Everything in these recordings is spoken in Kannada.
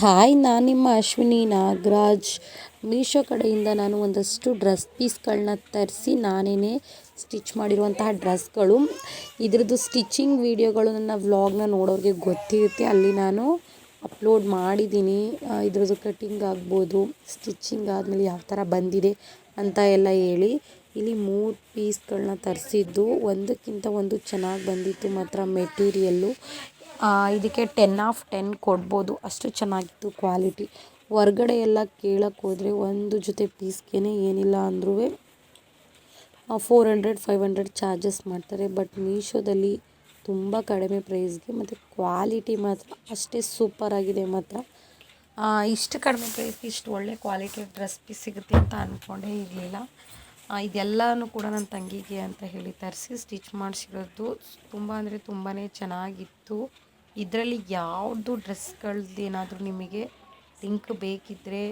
ಹಾಯ್, ನಾನು ನಿಮ್ಮ ಅಶ್ವಿನಿ ನಾಗರಾಜ್. ಮೀಶೋ ಕಡೆಯಿಂದ ನಾನು ಒಂದಷ್ಟು ಡ್ರೆಸ್ ಪೀಸ್ಗಳನ್ನ ತರಿಸಿ ನಾನೇ ಸ್ಟಿಚ್ ಮಾಡಿರುವಂತಹ ಡ್ರೆಸ್ಗಳು. ಇದ್ರದ್ದು ಸ್ಟಿಚಿಂಗ್ ವೀಡಿಯೋಗಳು ನನ್ನ ವ್ಲಾಗ್ನ ನೋಡೋರಿಗೆ ಗೊತ್ತಿರುತ್ತೆ, ಅಲ್ಲಿ ನಾನು ಅಪ್ಲೋಡ್ ಮಾಡಿದ್ದೀನಿ. ಇದ್ರದ್ದು ಕಟ್ಟಿಂಗ್ ಆಗ್ಬೋದು, ಸ್ಟಿಚಿಂಗ್ ಆದಮೇಲೆ ಯಾವ ಥರ ಬಂದಿದೆ ಅಂತ ಎಲ್ಲ ಹೇಳಿ. ಇಲ್ಲಿ 3 ಪೀಸ್ಗಳನ್ನ ತರಿಸಿದ್ದು, ಒಂದಕ್ಕಿಂತ ಒಂದು ಚೆನ್ನಾಗಿ ಬಂದಿತ್ತು ಮಾತ್ರ ಮೆಟೀರಿಯಲ್ಲು. ಇದಕ್ಕೆ 10/10 ಕೊಡ್ಬೋದು, ಅಷ್ಟು ಚೆನ್ನಾಗಿತ್ತು ಕ್ವಾಲಿಟಿ. ಹೊರ್ಗಡೆ ಎಲ್ಲ ಕೇಳಕ್ಕೆ ಹೋದರೆ ಒಂದು ಜೊತೆ ಪೀಸ್ಗೆ ಏನಿಲ್ಲ ಅಂದ್ರೂ 400-500 ಚಾರ್ಜಸ್ ಮಾಡ್ತಾರೆ. ಬಟ್ ಮೀಶೋದಲ್ಲಿ ತುಂಬ ಕಡಿಮೆ ಪ್ರೈಸ್ಗೆ ಮತ್ತು ಕ್ವಾಲಿಟಿ ಮಾತ್ರ ಅಷ್ಟೇ ಸೂಪರಾಗಿದೆ ಮಾತ್ರ. ಇಷ್ಟು ಕಡಿಮೆ ಪ್ರೈಸ್ಗೆ ಇಷ್ಟು ಒಳ್ಳೆ ಕ್ವಾಲಿಟಿ ಡ್ರೆಸ್ ಪೀಸ್ ಸಿಗುತ್ತೆ ಅಂತ ಅಂದ್ಕೊಂಡೇ ಇರಲಿಲ್ಲ. ಇದೆಲ್ಲನೂ ಕೂಡ ನನ್ನ ತಂಗಿಗೆ ಅಂತ ಹೇಳಿ ತರಿಸಿ ಸ್ಟಿಚ್ ಮಾಡಿಸಿರೋದು. ತುಂಬ ಅಂದರೆ ತುಂಬಾ ಚೆನ್ನಾಗಿತ್ತು. ಇದರಲ್ಲಿ ಯಾವುದು ಡ್ರೆಸ್ಗಳದ್ದು ಏನಾದರೂ ನಿಮಗೆ ಲಿಂಕ್ ಬೇಕಿದ್ದರೆ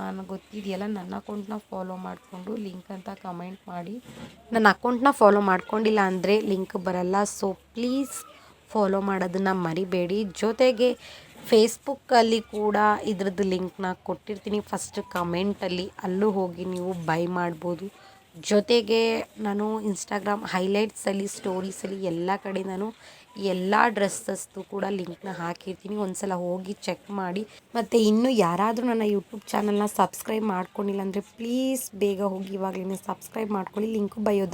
ನನಗೆ ಗೊತ್ತಿದೆಯಲ್ಲ, ನನ್ನ ಅಕೌಂಟ್ನ ಫಾಲೋ ಮಾಡಿಕೊಂಡು ಲಿಂಕ್ ಅಂತ ಕಮೆಂಟ್ ಮಾಡಿ. ನನ್ನ ಅಕೌಂಟ್ನ ಫಾಲೋ ಮಾಡ್ಕೊಂಡಿಲ್ಲ ಅಂದರೆ ಲಿಂಕ್ ಬರಲ್ಲ. ಸೊ ಪ್ಲೀಸ್ ಫಾಲೋ ಮಾಡೋದನ್ನು ಮರಿಬೇಡಿ. ಜೊತೆಗೆ ಫೇಸ್ಬುಕ್ಕಲ್ಲಿ ಕೂಡ ಇದ್ರದ್ದು ಲಿಂಕ್ನ ಕೊಟ್ಟಿರ್ತೀನಿ ಫಸ್ಟ್ ಕಮೆಂಟಲ್ಲಿ, ಅಲ್ಲೂ ಹೋಗಿ ನೀವು ಬೈ ಮಾಡ್ಬೋದು. ಜೊತೆಗೆ ನಾನು ಇನ್ಸ್ಟಾಗ್ರಾಮ್ ಹೈಲೈಟ್ಸಲ್ಲಿ, ಸ್ಟೋರೀಸಲ್ಲಿ ಎಲ್ಲ ಕಡೆ ನಾನು ಎಲ್ಲ ಡ್ರೆಸ್ಸಸ್ದು ಕೂಡ ಲಿಂಕ್ನ ಹಾಕಿರ್ತೀನಿ, ಒಂದ್ಸಲ ಹೋಗಿ ಚೆಕ್ ಮಾಡಿ. ಮತ್ತು ಇನ್ನೂ ಯಾರಾದರೂ ನನ್ನ ಯೂಟ್ಯೂಬ್ ಚಾನಲ್ನ ಸಬ್ಸ್ಕ್ರೈಬ್ ಮಾಡ್ಕೊಂಡಿಲ್ಲ ಅಂದರೆ ಪ್ಲೀಸ್ ಬೇಗ ಹೋಗಿ ಇವಾಗಲೇ ಸಬ್ಸ್ಕ್ರೈಬ್ ಮಾಡ್ಕೊಳ್ಳಿ. ಲಿಂಕು ಬಯೋದಲ್ಲಿ